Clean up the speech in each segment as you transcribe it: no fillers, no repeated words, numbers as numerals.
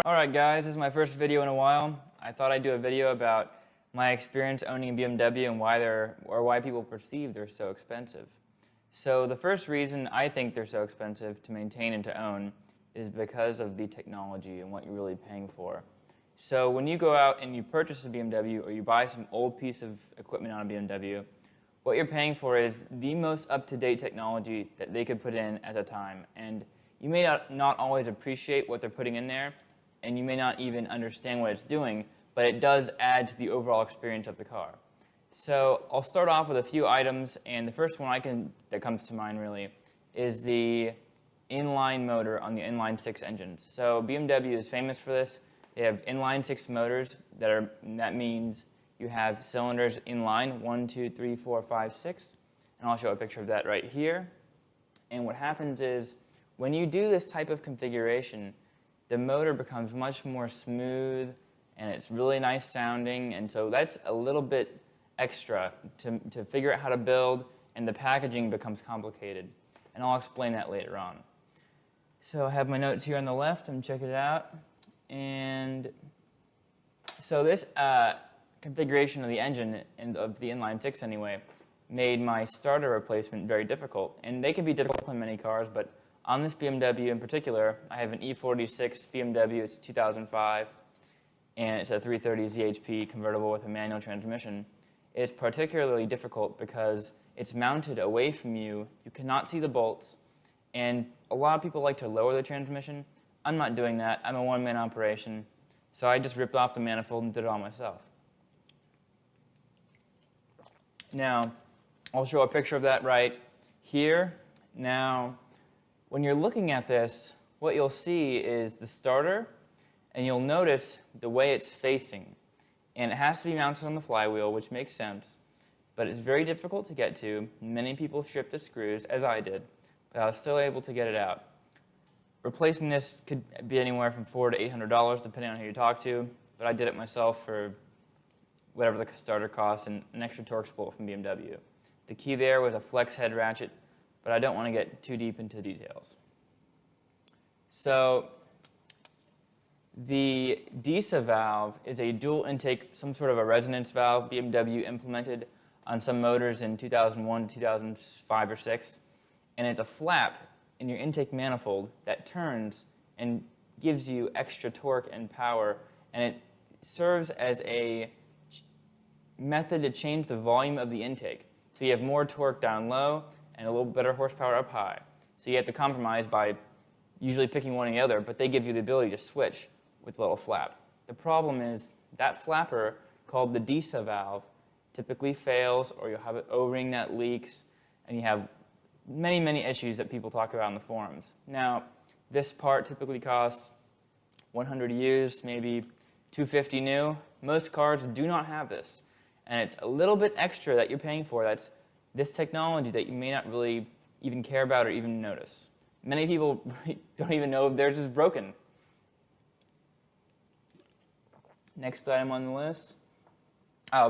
Alright guys, this is my first video in a while. I thought I'd do a video about my experience owning a BMW and why people perceive they're so expensive. So the first reason I think they're so expensive to maintain and to own is because of the technology and what you're really paying for. So when you go out and you purchase a BMW or you buy some old piece of equipment on a BMW, what you're paying for is the most up-to-date technology that they could put in at the time. And you may not always appreciate what they're putting in there, and you may not even understand what it's doing, but it does add to the overall experience of the car. So I'll start off with a few items, and the first one that comes to mind really is the inline motor on the inline-six engines. So BMW is famous for this. They have inline-six motors that means you have cylinders inline, 1, 2, 3, 4, 5, 6, and I'll show a picture of that right here. And what happens is when you do this type of configuration, the motor becomes much more smooth and it's really nice sounding, and so that's a little bit extra to figure out how to build, and the packaging becomes complicated, and I'll explain that later on. So I have my notes here on the left, and check it out. And so this configuration of the engine, and of the inline-six anyway, made my starter replacement very difficult, and they can be difficult on many cars, but on this BMW in particular, I have an E46 BMW, it's 2005, and it's a 330 ZHP convertible with a manual transmission. It's particularly difficult because it's mounted away from you, you cannot see the bolts, and a lot of people like to lower the transmission. I'm not doing that, I'm a one-man operation, so I just ripped off the manifold and did it all myself. Now, I'll show a picture of that right here. Now, when you're looking at this, what you'll see is the starter, and you'll notice the way it's facing. And it has to be mounted on the flywheel, which makes sense, but it's very difficult to get to. Many people stripped the screws, as I did, but I was still able to get it out. Replacing this could be anywhere from $400 to $800, depending on who you talk to, but I did it myself for whatever the starter costs and an extra torque spool from BMW. The key there was a flex head ratchet, but I don't want to get too deep into details. So the DISA valve is a dual intake, some sort of a resonance valve BMW implemented on some motors in 2001, 2005, or 6. And it's a flap in your intake manifold that turns and gives you extra torque and power, and it serves as a method to change the volume of the intake. So you have more torque down low and a little better horsepower up high. So you have to compromise by usually picking one or the other, but they give you the ability to switch with a little flap. The problem is that flapper, called the DISA valve, typically fails, or you'll have an O-ring that leaks, and you have many, many issues that people talk about in the forums. Now, this part typically costs 100 used, maybe 250 new. Most cars do not have this, and it's a little bit extra that you're paying for. That's this technology that you may not really even care about or even notice. Many people don't even know if theirs is broken. Next item on the list,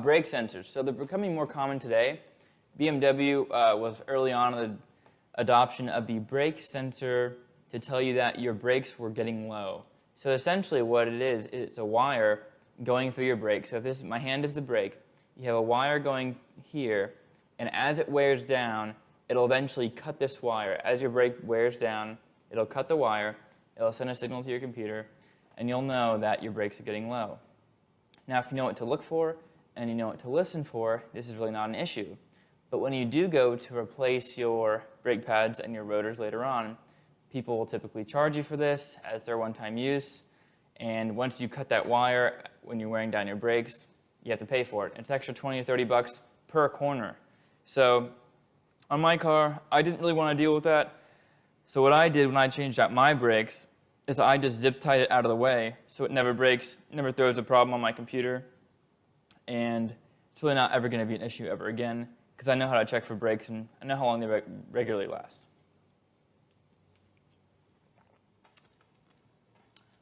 brake sensors. So they're becoming more common today. BMW was early on in the adoption of the brake sensor to tell you that your brakes were getting low. So essentially what it is, it's a wire going through your brake. So if my hand is the brake, you have a wire going here, and as it wears down, it'll eventually cut this wire. As your brake wears down, it'll cut the wire, it'll send a signal to your computer, and you'll know that your brakes are getting low. Now, if you know what to look for and you know what to listen for, this is really not an issue. But when you do go to replace your brake pads and your rotors later on, people will typically charge you for this as their one-time use, and once you cut that wire when you're wearing down your brakes, you have to pay for it. It's extra 20 to 30 bucks per corner. So on my car, I didn't really want to deal with that. So what I did when I changed out my brakes is I just zip tied it out of the way so it never breaks, never throws a problem on my computer, and it's really not ever going to be an issue ever again because I know how to check for brakes and I know how long they regularly last.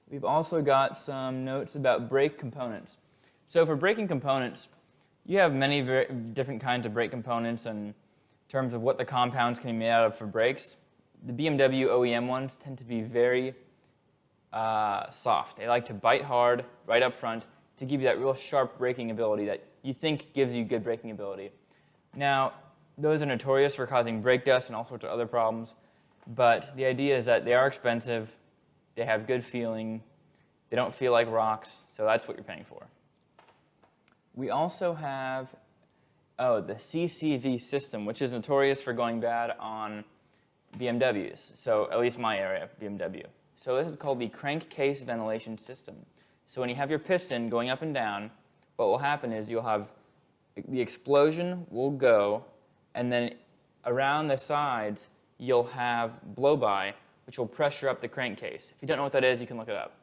We've also got some notes about brake components. So for braking components, you have many different kinds of brake components in terms of what the compounds can be made out of for brakes. The BMW OEM ones tend to be very soft. They like to bite hard right up front to give you that real sharp braking ability that you think gives you good braking ability. Now, those are notorious for causing brake dust and all sorts of other problems, but the idea is that they are expensive, they have good feeling, they don't feel like rocks, so that's what you're paying for. We also have the CCV system, which is notorious for going bad on BMWs, so at least my area, BMW. So this is called the crankcase ventilation system. So when you have your piston going up and down, what will happen is you'll have the explosion will go, and then around the sides you'll have blow-by, which will pressure up the crankcase. If you don't know what that is, you can look it up.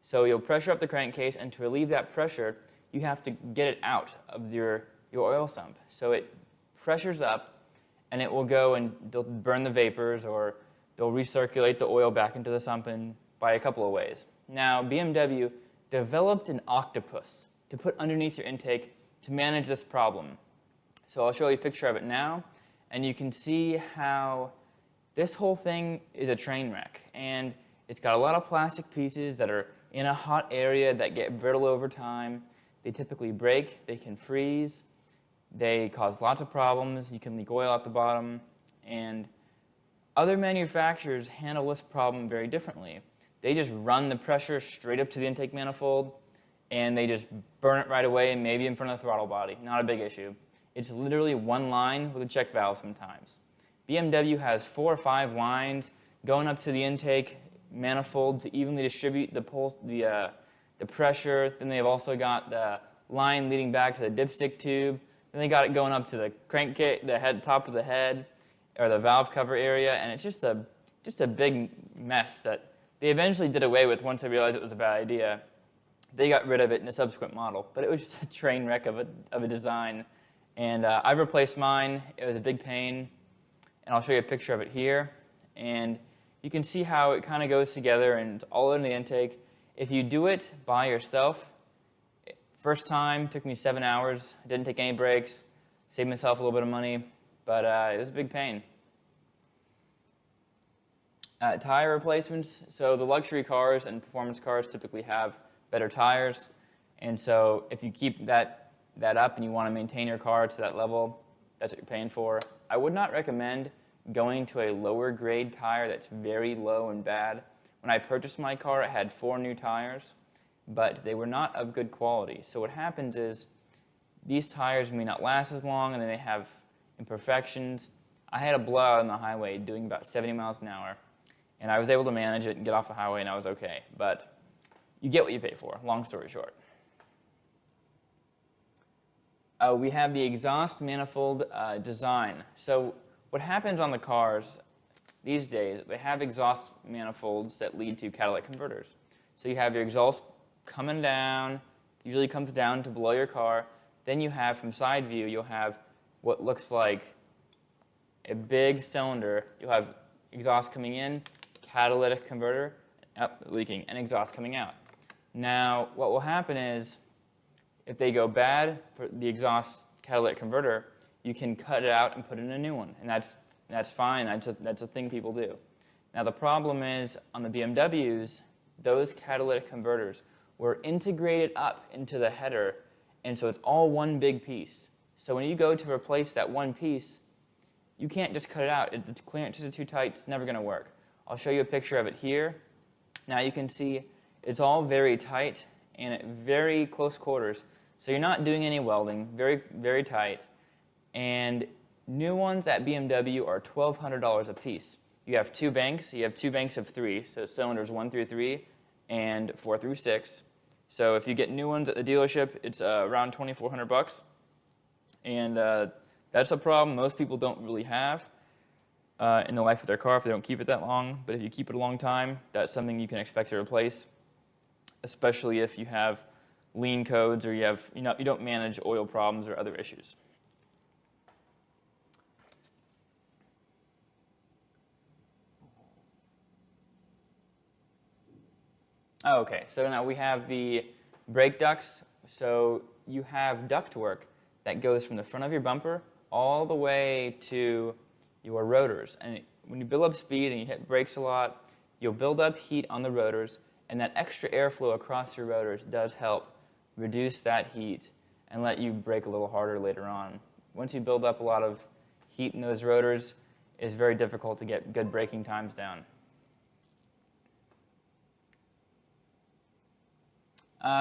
So you'll pressure up the crankcase, and to relieve that pressure, you have to get it out of your oil sump. So it pressures up, and it will go and they'll burn the vapors, or they'll recirculate the oil back into the sump by a couple of ways. Now, BMW developed an octopus to put underneath your intake to manage this problem. So I'll show you a picture of it now, and you can see how this whole thing is a train wreck. And it's got a lot of plastic pieces that are in a hot area that get brittle over time. They typically break, they can freeze, they cause lots of problems, you can leak oil out the bottom, and other manufacturers handle this problem very differently. They just run the pressure straight up to the intake manifold, and they just burn it right away, maybe in front of the throttle body. Not a big issue. It's literally one line with a check valve sometimes. BMW has 4 or 5 lines going up to the intake manifold to evenly distribute the pressure. Then they've also got the line leading back to the dipstick tube. Then they got it going up to the crankcase, top of the head, or the valve cover area, and it's just a big mess that they eventually did away with once they realized it was a bad idea. They got rid of it in a subsequent model, but it was just a train wreck of a design. And I replaced mine. It was a big pain, and I'll show you a picture of it here. And you can see how it kind of goes together, and it's all in the intake. If you do it by yourself, first time took me 7 hours. I didn't take any breaks, saved myself a little bit of money, but it was a big pain. Tire replacements. So the luxury cars and performance cars typically have better tires, and so if you keep that up and you want to maintain your car to that level, that's what you're paying for. I would not recommend going to a lower grade tire that's very low and bad. When I purchased my car, it had 4 new tires, but they were not of good quality. So what happens is these tires may not last as long, and they may have imperfections. I had a blowout on the highway doing about 70 miles an hour, and I was able to manage it and get off the highway, and I was okay. But you get what you pay for, long story short. We have the exhaust manifold design. So what happens on the cars these days, they have exhaust manifolds that lead to catalytic converters. So you have your exhaust coming down, usually comes down to below your car. Then you have, from side view, you'll have what looks like a big cylinder. You'll have exhaust coming in, catalytic converter, leaking, and exhaust coming out. Now, what will happen is, if they go bad for the exhaust catalytic converter, you can cut it out and put in a new one, and that's fine. That's a thing people do. Now, the problem is, on the BMWs, those catalytic converters were integrated up into the header, and so it's all one big piece. So when you go to replace that one piece, you can't just cut it out. The clearances are too tight. It's never going to work. I'll show you a picture of it here. Now you can see it's all very tight and at very close quarters. So you're not doing any welding, very, very tight. And new ones at BMW are $1,200 a piece. You have 2 banks. You have 2 banks of 3, so cylinders 1 through 3 and 4 through 6. So if you get new ones at the dealership, it's around $2,400. And that's a problem most people don't really have in the life of their car if they don't keep it that long. But if you keep it a long time, that's something you can expect to replace, especially if you have lean codes or you don't manage oil problems or other issues. Okay, so now we have the brake ducts. So you have ductwork that goes from the front of your bumper all the way to your rotors. And when you build up speed and you hit brakes a lot, you'll build up heat on the rotors, And that extra airflow across your rotors does help reduce that heat and let you brake a little harder later on. Once you build up a lot of heat in those rotors, it's very difficult to get good braking times down.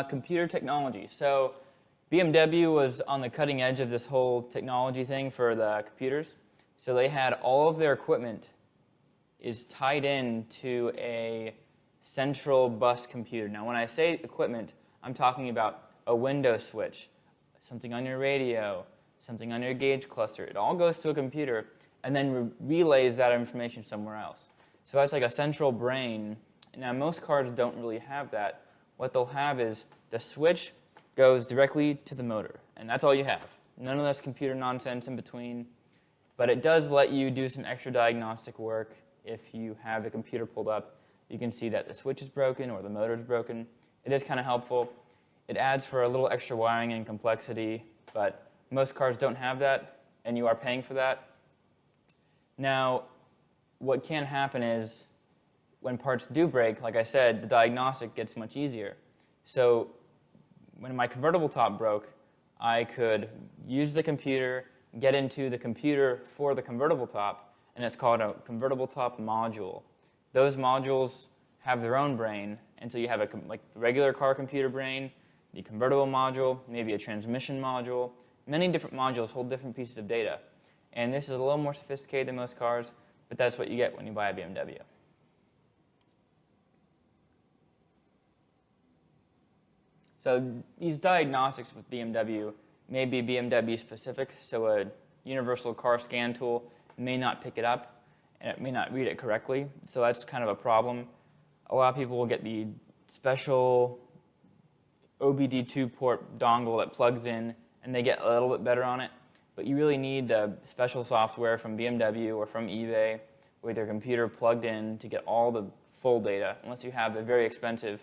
Computer technology. So BMW was on the cutting edge of this whole technology thing for the computers. So they had all of their equipment is tied in to a central bus computer. Now, when I say equipment, I'm talking about a window switch, something on your radio, something on your gauge cluster. It all goes to a computer and then relays that information somewhere else. So that's like a central brain. Now, most cars don't really have that. What they'll have is the switch goes directly to the motor, and that's all you have. None of this computer nonsense in between, but it does let you do some extra diagnostic work. If you have the computer pulled up, you can see that the switch is broken or the motor is broken. It is kind of helpful. It adds for a little extra wiring and complexity, but most cars don't have that, and you are paying for that. Now, what can happen is when parts do break, like I said, the diagnostic gets much easier. So when my convertible top broke, I could use the computer, get into the computer for the convertible top, and it's called a convertible top module. Those modules have their own brain, and so you have like the regular car computer brain, the convertible module, maybe a transmission module. Many different modules hold different pieces of data. And this is a little more sophisticated than most cars, but that's what you get when you buy a BMW. So these diagnostics with BMW may be BMW specific, so a universal car scan tool may not pick it up, and it may not read it correctly, so that's kind of a problem. A lot of people will get the special OBD2 port dongle that plugs in, and they get a little bit better on it, but you really need the special software from BMW or from eBay with your computer plugged in to get all the full data, unless you have the very expensive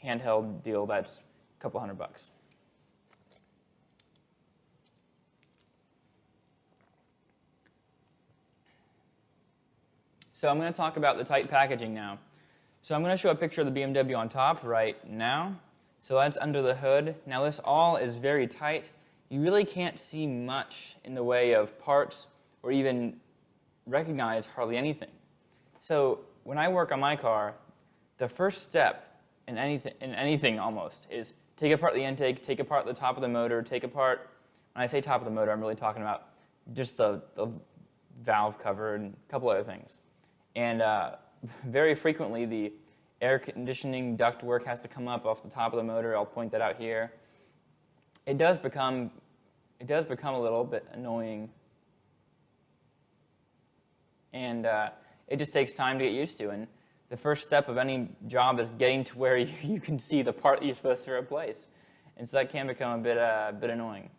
handheld deal that's a couple $100. So I'm going to talk about the tight packaging now. So I'm going to show a picture of the BMW on top right now. So that's under the hood. Now this all is very tight. You really can't see much in the way of parts or even recognize hardly anything. So when I work on my car, the first step in anything almost is take apart the intake, take apart the top of the motor, take apart, when I say top of the motor, I'm really talking about just the valve cover and a couple other things. And very frequently, the air conditioning ductwork has to come up off the top of the motor. I'll point that out here. It does become a little bit annoying, and it just takes time to get used to. And the first step of any job is getting to where you can see the part that you're supposed to replace, and so that can become a bit annoying.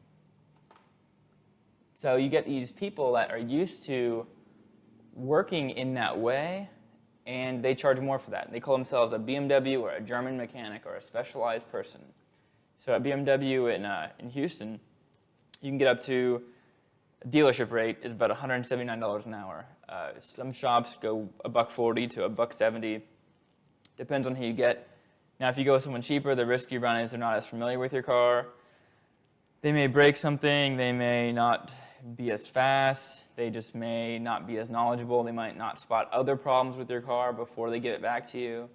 So you get these people that are used to working in that way, and they charge more for that. They call themselves a BMW or a German mechanic or a specialized person. So at BMW in Houston, you can get up to a dealership rate is about $179 an hour. Some shops go $140 to $170. Depends on who you get. Now, if you go with someone cheaper, the risk you run is they're not as familiar with your car. They may break something. They may not be as fast. They just may not be as knowledgeable. They might not spot other problems with your car before they give it back to you.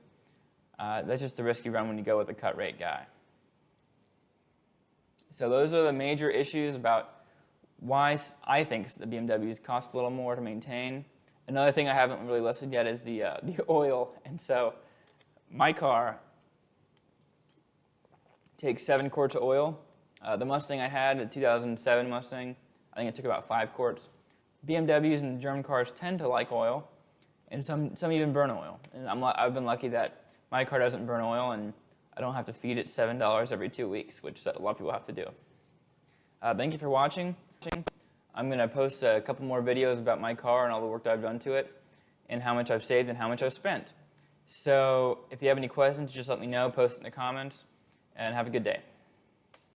That's just the risk you run when you go with a cut rate guy. So those are the major issues about why I think the BMWs cost a little more to maintain. Another thing I haven't really listed yet is the oil. And so my car takes 7 quarts of oil. The Mustang I had, a 2007 Mustang, I think it took about 5 quarts. BMWs and German cars tend to like oil, and some even burn oil. And I've been lucky that my car doesn't burn oil, and I don't have to feed it $7 every 2 weeks, which a lot of people have to do. Thank you for watching. I'm going to post a couple more videos about my car and all the work that I've done to it, and how much I've saved and how much I've spent. So if you have any questions, just let me know, post it in the comments, and have a good day.